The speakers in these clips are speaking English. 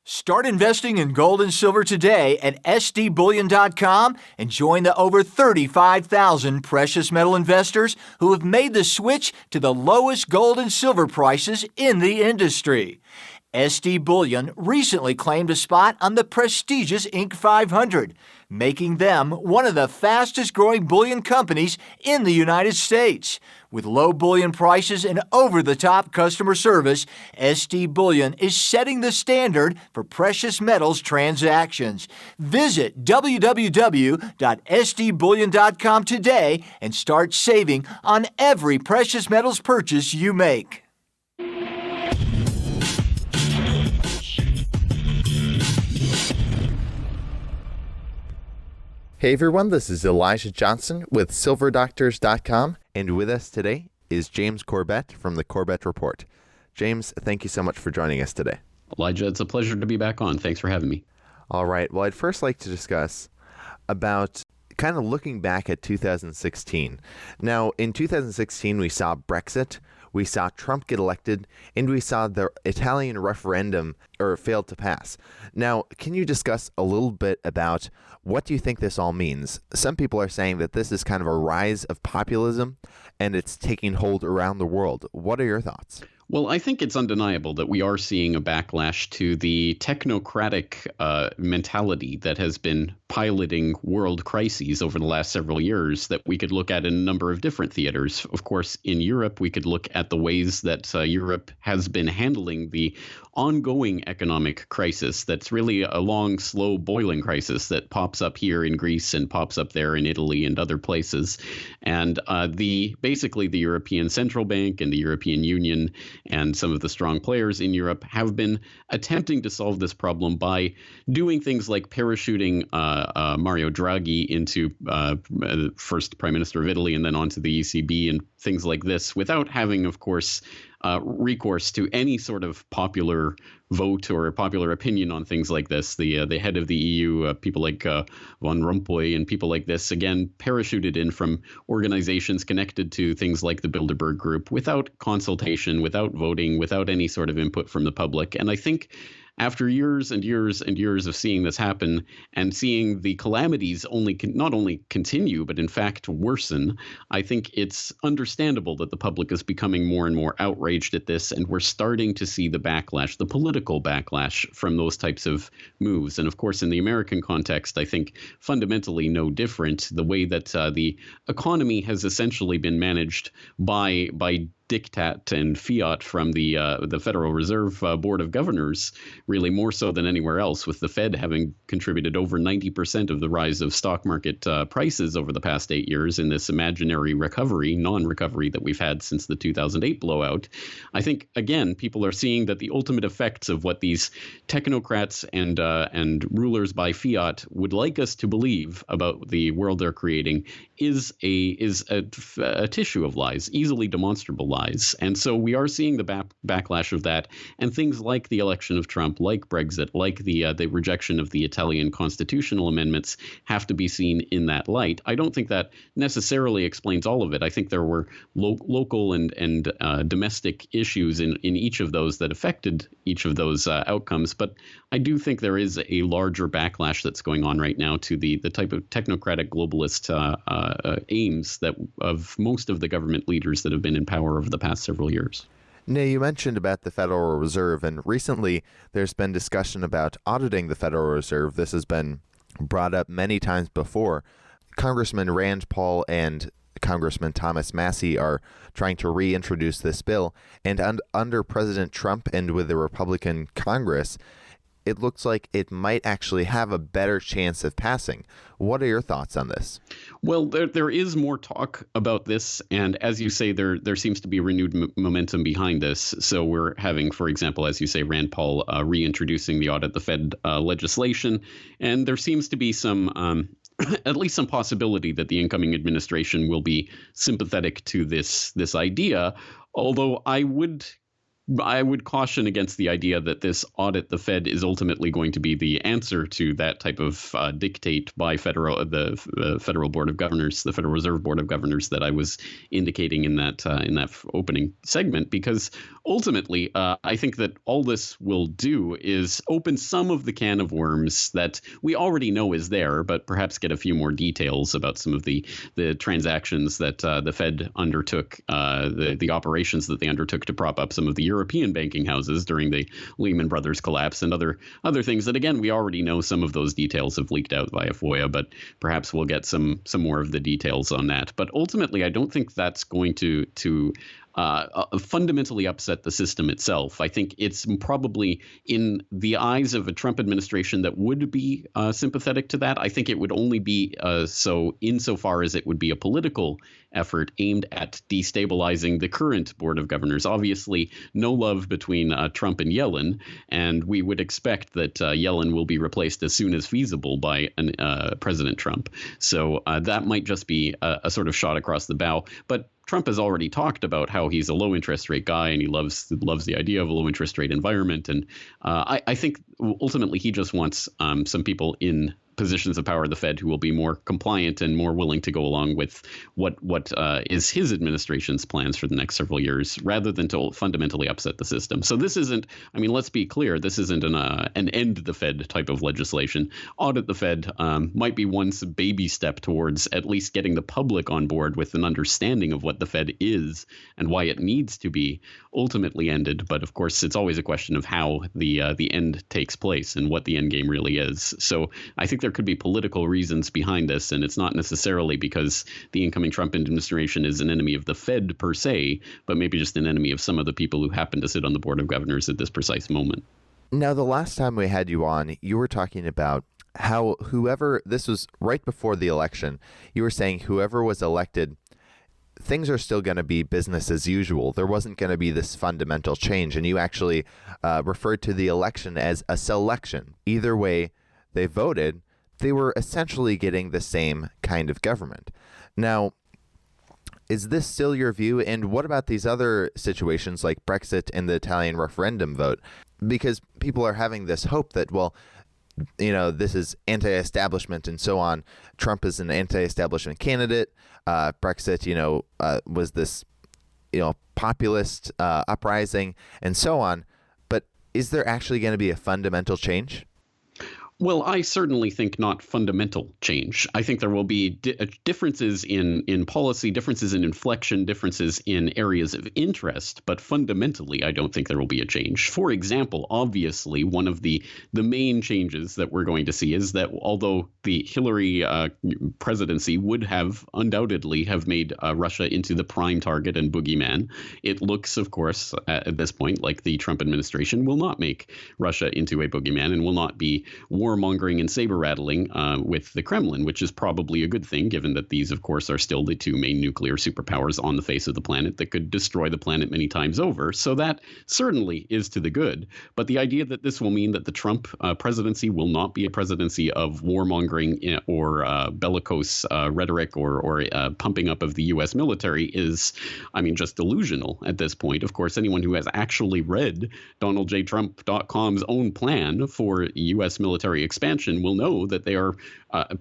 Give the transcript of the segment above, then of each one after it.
Start investing in gold and silver today at sdbullion.com and join the over 35,000 precious metal investors who have made the switch to the lowest gold and silver prices in the industry. SD Bullion recently claimed a spot on the prestigious Inc. 500, making them one of the fastest-growing bullion companies in the United States. With low bullion prices and over-the-top customer service, SD Bullion is setting the standard for precious metals transactions. Visit www.sdbullion.com today and start saving on every precious metals purchase you make. Hey everyone, this is Elijah Johnson with SilverDoctors.com, and with us today is James Corbett from the Corbett Report. James, thank you so much for joining us today. Elijah, it's a pleasure to be back on. Thanks for having me. All right, well, I'd first like to discuss about kind of looking back at 2016. Now, in 2016, we saw Brexit, we saw Trump get elected, and we saw the Italian referendum failed to pass. Now, can you discuss a little bit about what do you think this all means? Some people are saying that this is kind of a rise of populism, and it's taking hold around the world. What are your thoughts? Well, I think it's undeniable that we are seeing a backlash to the technocratic mentality that has been piloting world crises over the last several years that we could look at in a number of different theaters. Of course, in Europe, we could look at the ways that Europe has been handling the ongoing economic crisis that's really a long, slow boiling crisis that pops up here in Greece and pops up there in Italy and other places. And basically the European Central Bank and the European Union and some of the strong players in Europe have been attempting to solve this problem by doing things like parachuting Mario Draghi into first Prime Minister of Italy and then onto the ECB and things like this without having, of course, recourse to any sort of popular vote or popular opinion on things like this. The head of the EU, people like Van Rompuy and people like this, again, parachuted in from organizations connected to things like the Bilderberg Group without consultation, without voting, without any sort of input from the public. And I think after years and years and years of seeing this happen and seeing the calamities not only continue, but in fact worsen, I think it's understandable that the public is becoming more and more outraged at this. And we're starting to see the backlash, the political backlash from those types of moves. And of course, in the American context, I think fundamentally no different. The way that the economy has essentially been managed by diktat and fiat from the Federal Reserve Board of Governors, really more so than anywhere else, with the Fed having contributed over 90% of the rise of stock market prices over the past 8 years in this imaginary non-recovery that we've had since the 2008 blowout. I think, again, people are seeing that the ultimate effects of what these technocrats and rulers by fiat would like us to believe about the world they're creating is a tissue of lies, easily demonstrable lies. And so we are seeing the backlash of that, and things like the election of Trump, like Brexit, like the rejection of the Italian constitutional amendments have to be seen in that light. I don't think that necessarily explains all of it. I think there were local and domestic issues in each of those that affected each of those outcomes. But I do think there is a larger backlash that's going on right now to the type of technocratic globalist aims that of most of the government leaders that have been in power over the past several years. Now, you mentioned about the Federal Reserve, and recently there's been discussion about auditing the Federal Reserve. This has been brought up many times before. Congressman Rand Paul and Congressman Thomas Massie are trying to reintroduce this bill, and under President Trump and with the Republican Congress, it looks like it might actually have a better chance of passing. What are your thoughts on this? Well, there is more talk about this. And as you say, there seems to be renewed momentum behind this. So we're having, for example, as you say, Rand Paul reintroducing the Audit the Fed legislation. And there seems to be some at least some possibility that the incoming administration will be sympathetic to this idea. Although I would I would caution against the idea that this audit the Fed is ultimately going to be the answer to that type of dictate by the Federal Board of Governors, the Federal Reserve Board of Governors that I was indicating in that opening segment, because ultimately I think that all this will do is open some of the can of worms that we already know is there, but perhaps get a few more details about some of the transactions that the Fed undertook, the operations that they undertook to prop up some of the European banking houses during the Lehman Brothers collapse, and other things that, again, we already know some of those details have leaked out via FOIA, but perhaps we'll get some more of the details on that. But ultimately, I don't think that's going to fundamentally upset the system itself. I think it's probably, in the eyes of a Trump administration that would be sympathetic to that, I think it would only be so insofar as it would be a political effort aimed at destabilizing the current Board of Governors. Obviously, no love between Trump and Yellen, and we would expect that Yellen will be replaced as soon as feasible by President Trump. So that might just be a sort of shot across the bow. But Trump has already talked about how he's a low interest rate guy and he loves the idea of a low interest rate environment. And I think ultimately he just wants some people in positions of power at the Fed who will be more compliant and more willing to go along with what is his administration's plans for the next several years, rather than to fundamentally upset the system. So this isn't, I mean, let's be clear, this isn't an end the Fed type of legislation. Audit the Fed might be one baby step towards at least getting the public on board with an understanding of what the Fed is and why it needs to be ultimately ended. But of course, it's always a question of how the end takes place and what the end game really is. So I think there could be political reasons behind this, and it's not necessarily because the incoming Trump administration is an enemy of the Fed per se, but maybe just an enemy of some of the people who happen to sit on the Board of Governors at this precise moment. Now, the last time we had you on, you were talking about how this was right before the election, you were saying whoever was elected, things are still going to be business as usual. There wasn't going to be this fundamental change. And you actually referred to the election as a selection. Either way they voted, they were essentially getting the same kind of government. Now, is this still your view? And what about these other situations like Brexit and the Italian referendum vote? Because people are having this hope that, well, this is anti-establishment and so on. Trump is an anti-establishment candidate. Brexit, was this, populist uprising and so on. But is there actually going to be a fundamental change? Well, I certainly think not fundamental change. I think there will be differences in policy, differences in inflection, differences in areas of interest, but fundamentally, I don't think there will be a change. For example, obviously, one of the main changes that we're going to see is that although the Hillary presidency would have undoubtedly have made Russia into the prime target and boogeyman, it looks, of course, at this point, like the Trump administration will not make Russia into a boogeyman and will not be warmongering and saber-rattling with the Kremlin, which is probably a good thing, given that these, of course, are still the two main nuclear superpowers on the face of the planet that could destroy the planet many times over. So that certainly is to the good. But the idea that this will mean that the Trump presidency will not be a presidency of warmongering or bellicose rhetoric or pumping up of the U.S. military is, just delusional at this point. Of course, anyone who has actually read DonaldJTrump.com's own plan for U.S. military expansion will know that they are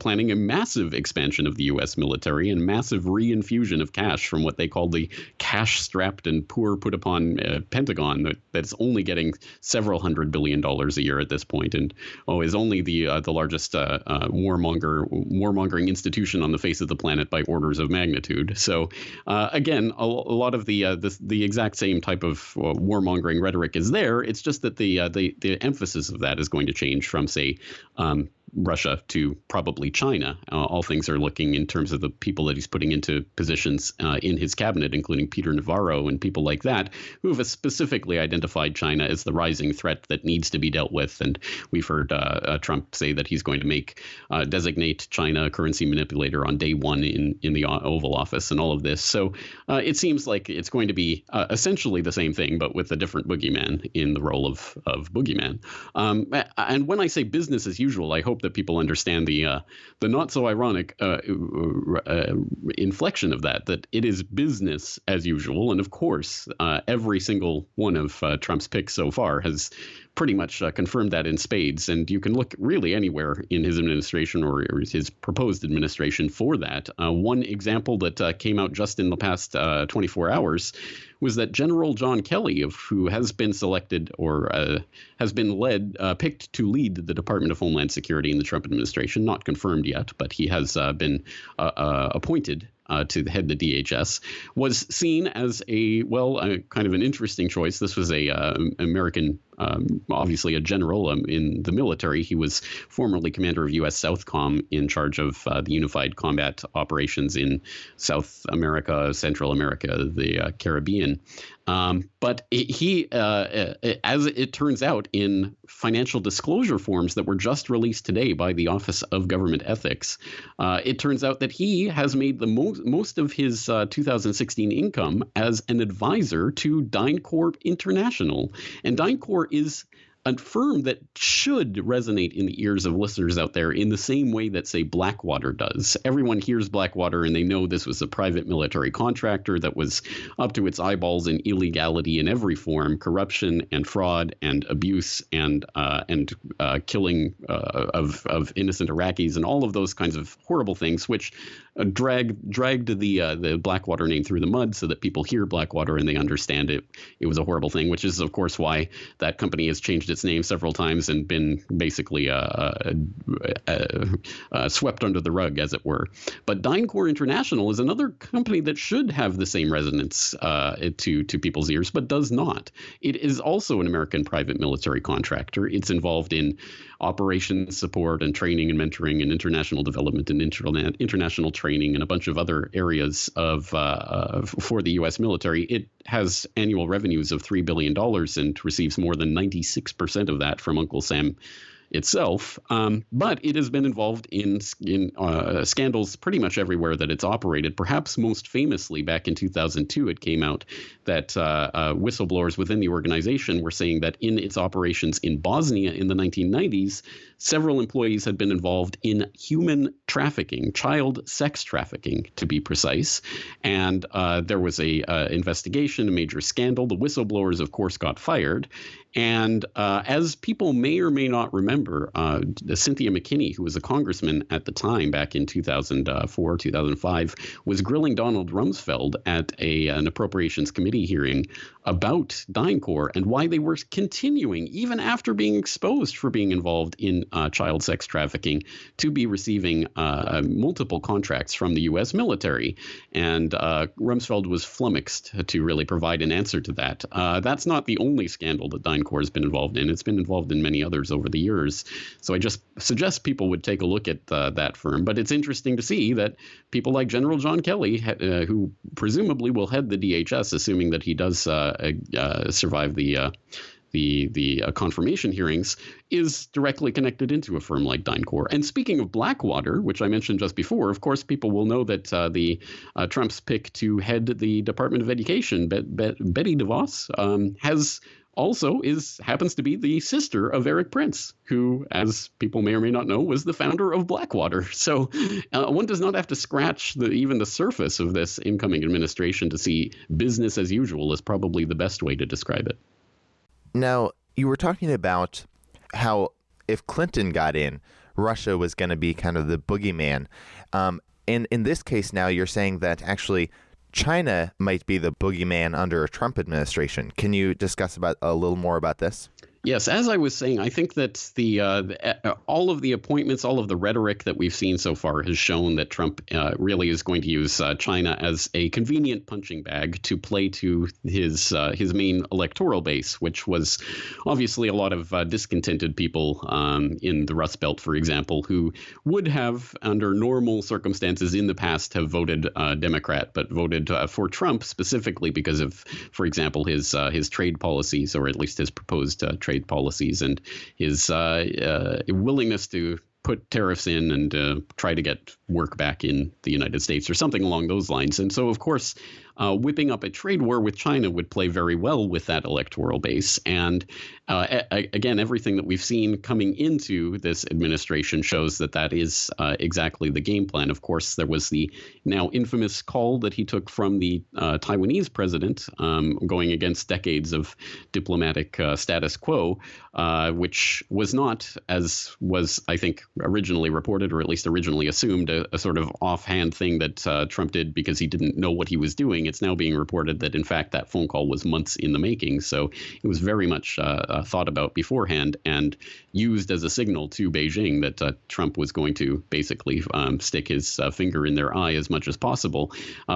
planning a massive expansion of the U.S. military and massive reinfusion of cash from what they call the cash-strapped and poor put-upon Pentagon that's only getting several $100 billion a year at this point, and is only the largest warmongering institution on the face of the planet by orders of magnitude. So again, a lot of the exact same type of warmongering rhetoric is there. It's just that the emphasis of that is going to change from, say, Russia to probably China. All things are looking in terms of the people that he's putting into positions in his cabinet, including Peter Navarro and people like that, who have specifically identified China as the rising threat that needs to be dealt with. And we've heard Trump say that he's going to designate China a currency manipulator on day one in the Oval Office and all of this. So it seems like it's going to be essentially the same thing, but with a different boogeyman in the role of boogeyman. And when I say business as usual, I hope hope that people understand the not so ironic inflection of that it is business as usual. And of course, every single one of Trump's picks so far has pretty much confirmed that in spades. And you can look really anywhere in his administration or his proposed administration for that. One example that came out just in the past 24 hours was that General John Kelly, who has been selected or has been picked to lead the Department of Homeland Security in the Trump administration, not confirmed yet, but he has been appointed to head the DHS, was seen as kind of an interesting choice. This was a American, obviously a general in the military. He was formerly commander of U.S. Southcom, in charge of the unified combat operations in South America, Central America, the Caribbean. But he, as it turns out, in financial disclosure forms that were just released today by the Office of Government Ethics, it turns out that he has made the most of his 2016 income as an advisor to DynCorp International. And DynCorp is a firm that should resonate in the ears of listeners out there in the same way that, say, Blackwater does. Everyone hears Blackwater and they know this was a private military contractor that was up to its eyeballs in illegality in every form, corruption and fraud and abuse and killing of innocent Iraqis and all of those kinds of horrible things, which dragged the Blackwater name through the mud so that people hear Blackwater and they understand it was a horrible thing, which is, of course, why that company has changed its name several times and been basically swept under the rug, as it were. But DynCorp International is another company that should have the same resonance to people's ears, but does not. It is also an American private military contractor. It's involved in operations support and training and mentoring and international development and international training and a bunch of other areas for the U.S. military. It has annual revenues of $3 billion and receives more than 96% of that from Uncle Sam itself, but it has been involved in scandals pretty much everywhere that it's operated. Perhaps most famously, back in 2002, it came out that whistleblowers within the organization were saying that in its operations in Bosnia in the 1990s, several employees had been involved in human trafficking, child sex trafficking, to be precise. And there was a investigation, a major scandal. The whistleblowers, of course, got fired. And as people may or may not remember, Cynthia McKinney, who was a congressman at the time back in 2004, 2005, was grilling Donald Rumsfeld at an appropriations committee hearing about DynCorp and why they were continuing, even after being exposed for being involved in child sex trafficking, to be receiving multiple contracts from the U.S. military. And Rumsfeld was flummoxed to really provide an answer to that. That's not the only scandal that DynCorp has been involved in. It's been involved in many others over the years. So I just suggest people would take a look at that firm. But it's interesting to see that people like General John Kelly, who presumably will head the DHS, assuming that he does survive the confirmation hearings, is directly connected into a firm like DynCorp. And speaking of Blackwater, which I mentioned just before, of course, people will know that the Trump's pick to head the Department of Education, Betty DeVos, happens to be the sister of Eric Prince, who, as people may or may not know, was the founder of Blackwater. So one does not have to scratch even the surface of this incoming administration to see business as usual is probably the best way to describe it. Now, you were talking about how if Clinton got in, Russia was going to be kind of the boogeyman. In this case now, you're saying that actually China might be the boogeyman under a Trump administration. Can you discuss a little more about this? Yes, as I was saying, I think that all of the appointments, all of the rhetoric that we've seen so far has shown that Trump really is going to use China as a convenient punching bag to play to his main electoral base, which was obviously a lot of discontented people in the Rust Belt, for example, who would have, under normal circumstances in the past, have voted Democrat, but voted for Trump specifically because of, for example, his trade policies, or at least his proposed trade policies, and his willingness to put tariffs in and try to get work back in the United States or something along those lines. And so, of course, whipping up a trade war with China would play very well with that electoral base. And again, everything that we've seen coming into this administration shows that that is exactly the game plan. Of course, there was the now infamous call that he took from the Taiwanese president, going against decades of diplomatic status quo, which was not, as was, I think, originally reported, or at least originally assumed, a sort of offhand thing that Trump did because he didn't know what he was doing. It's now being reported that, in fact, that phone call was months in the making. So it was very much thought about beforehand and used as a signal to Beijing that Trump was going to basically stick his finger in their eye as much as possible.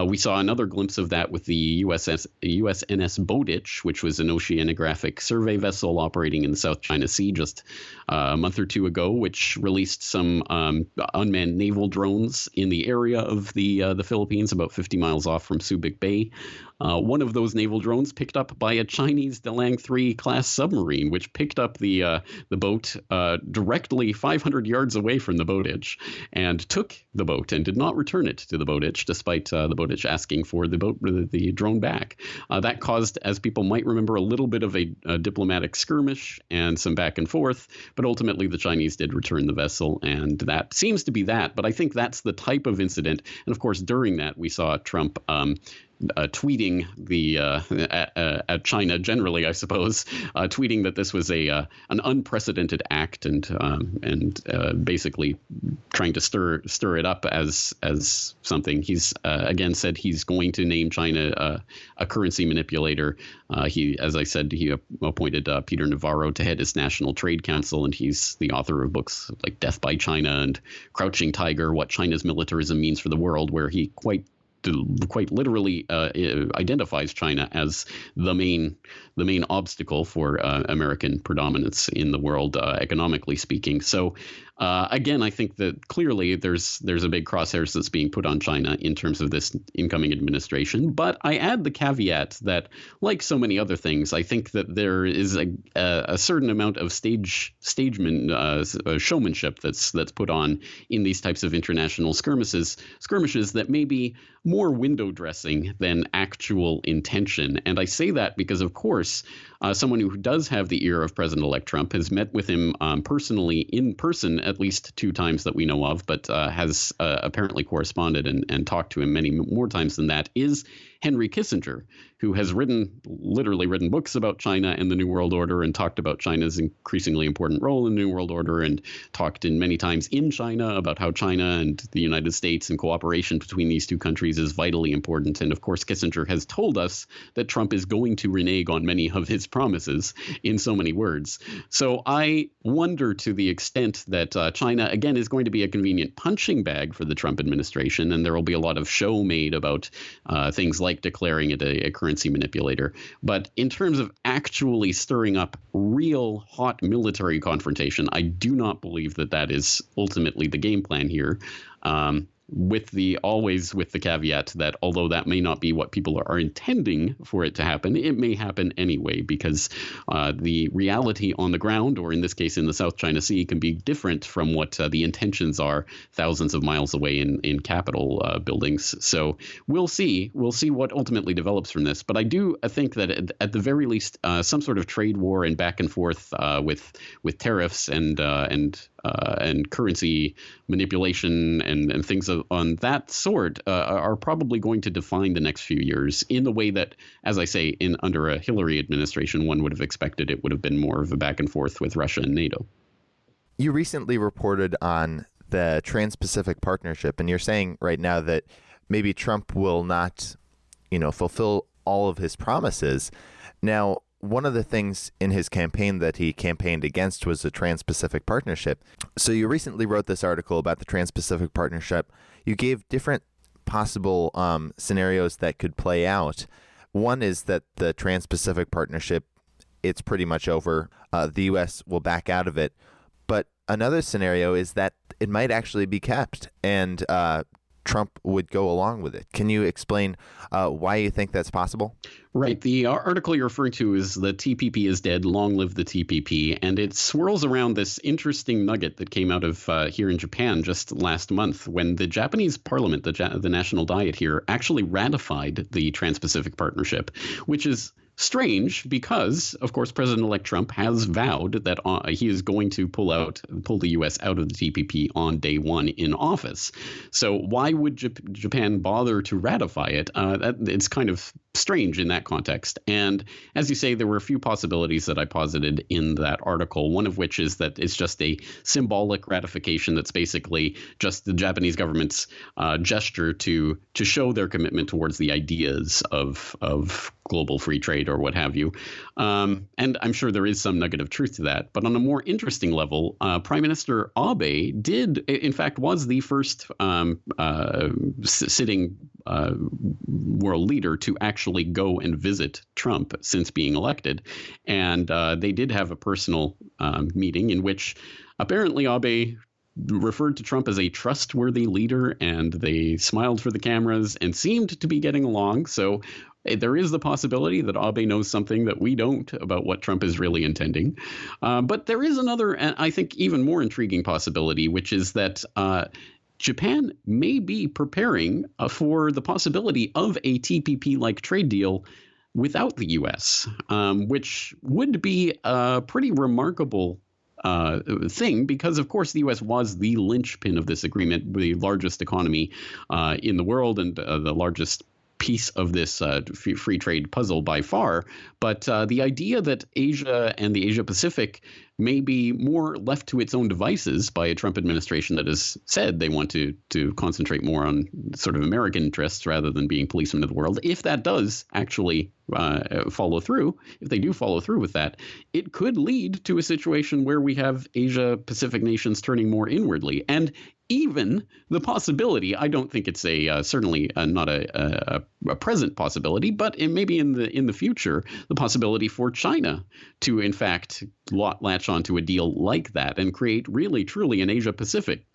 We saw another glimpse of that with the USNS Bowditch, which was an oceanographic survey vessel operating in the South China Sea just a month or two ago, which released some unmanned naval drones in the area of the Philippines, about 50 miles off from Subic Bay. One of those naval drones picked up by a Chinese Dalang 3 class submarine, which picked up the boat directly 500 yards away from the Bowditch and took the boat and did not return it to the Bowditch, despite the Bowditch asking for the drone back. That caused, as people might remember, a little bit of a diplomatic skirmish and some back and forth, but ultimately the Chinese did return the vessel, and that seems to be that. But I think that's the type of incident. And of course, during that, we saw Trump tweeting at China generally, I suppose, tweeting that this was an unprecedented act and basically trying to stir it up as something. He's again said he's going to name China a currency manipulator. As I said, he appointed Peter Navarro to head his National Trade Council, and he's the author of books like Death by China and Crouching Tiger: What China's Militarism Means for the World, where he quite literally identifies China as the main obstacle for American predominance in the world, economically speaking. So again, I think that clearly there's a big crosshairs that's being put on China in terms of this incoming administration. But I add the caveat that, like so many other things, I think that there is a certain amount of showmanship that's put on in these types of international skirmishes that may be more window dressing than actual intention. And I say that because, of course, someone who does have the ear of President-elect Trump has met with him personally in person at least 2 times that we know of, but has apparently corresponded and talked to him many more times than that, is Henry Kissinger, who has literally written books about China and the New World Order and talked about China's increasingly important role in the New World Order, and talked in many times in China about how China and the United States and cooperation between these two countries is vitally important. And of course, Kissinger has told us that Trump is going to renege on many of his promises in so many words. So I wonder to the extent that China, again, is going to be a convenient punching bag for the Trump administration, and there will be a lot of show made about things like declaring it a currency manipulator. But in terms of actually stirring up real hot military confrontation, I do not believe that is ultimately the game plan here. Always with the caveat that although that may not be what people are intending for it to happen, it may happen anyway, because the reality on the ground, or in this case in the South China Sea, can be different from what the intentions are thousands of miles away in Capitol buildings. So we'll see what ultimately develops from this. But I think that at the very least, some sort of trade war and back and forth with tariffs and currency manipulation and things on that sort are probably going to define the next few years in the way that, as I say, under a Hillary administration, one would have expected it would have been more of a back and forth with Russia and NATO. You recently reported on the Trans-Pacific Partnership, and you're saying right now that maybe Trump will not, fulfill all of his promises. Now, one of the things in his campaign that he campaigned against was the Trans-Pacific Partnership. So you recently wrote this article about the Trans-Pacific Partnership. You gave different possible scenarios that could play out. One is that the Trans-Pacific Partnership, it's pretty much over. The U.S. will back out of it. But another scenario is that it might actually be kept. And Trump would go along with it. Can you explain why you think that's possible? Right. The article you're referring to is "The TPP is Dead, Long Live the TPP." And it swirls around this interesting nugget that came out of here in Japan just last month when the Japanese parliament, the National Diet here, actually ratified the Trans-Pacific Partnership, which is strange because, of course, President-elect Trump has vowed that he is going to pull the U.S. out of the TPP on day one in office. So why would Japan bother to ratify it? It's kind of strange in that context. And as you say, there were a few possibilities that I posited in that article, one of which is that it's just a symbolic ratification that's basically just the Japanese government's gesture to show their commitment towards the ideas of global free trade or what have you. And I'm sure there is some nugget of truth to that. But on a more interesting level, Prime Minister Abe was the first sitting world leader to actually go and visit Trump since being elected. And they did have a personal meeting in which apparently Abe referred to Trump as a trustworthy leader, and they smiled for the cameras and seemed to be getting along. So there is the possibility that Abe knows something that we don't about what Trump is really intending. But there is another, and I think even more intriguing possibility, which is that Japan may be preparing for the possibility of a TPP-like trade deal without the U.S., which would be a pretty remarkable thing because, of course, the U.S. was the linchpin of this agreement, the largest economy in the world and the largest piece of this free trade puzzle by far. But the idea that Asia and the Asia Pacific may be more left to its own devices by a Trump administration that has said they want to concentrate more on sort of American interests rather than being policemen of the world. If that does actually follow through, if they do follow through with that, it could lead to a situation where we have Asia Pacific nations turning more inwardly. And even the possibility, I don't think it's certainly not a present possibility, but it may be in the future, the possibility for China to, in fact, latch onto a deal like that and create really, truly an Asia Pacific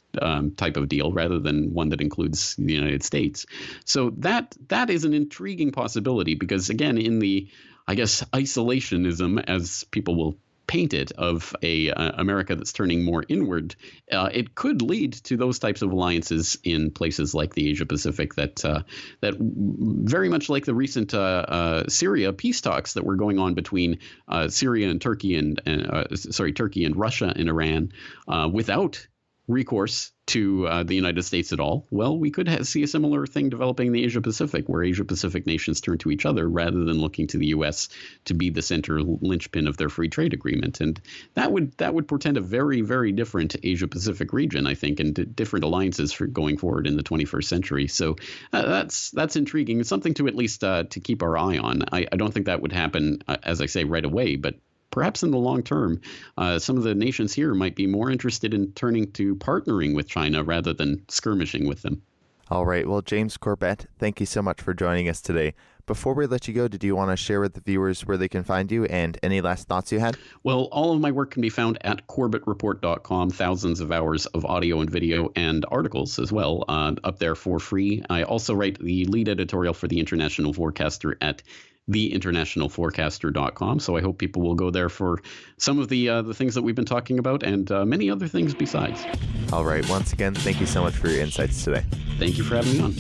type of deal rather than one that includes the United States. So that is an intriguing possibility because, again, in the, I guess, isolationism, as people will paint it, of a America that's turning more inward, it could lead to those types of alliances in places like the Asia Pacific that very much like the recent Syria peace talks that were going on between Syria and Turkey and Turkey and Russia and Iran without recourse to the United States at all. Well, we could see a similar thing developing in the Asia Pacific, where Asia Pacific nations turn to each other rather than looking to the U.S. to be the center linchpin of their free trade agreement. And that would portend a very, very different Asia Pacific region, I think, and different alliances for going forward in the 21st century. So that's intriguing. It's something to at least to keep our eye on. I don't think that would happen, as I say, right away, but perhaps in the long term, some of the nations here might be more interested in turning to partnering with China rather than skirmishing with them. All right. Well, James Corbett, thank you so much for joining us today. Before we let you go, did you want to share with the viewers where they can find you and any last thoughts you had? Well, all of my work can be found at CorbettReport.com. Thousands of hours of audio and video and articles as well up there for free. I also write the lead editorial for the International Forecaster at theinternationalforecaster.com. So I hope people will go there for some of the things that we've been talking about and many other things besides. All right. Once again, thank you so much for your insights today. Thank you for having me on.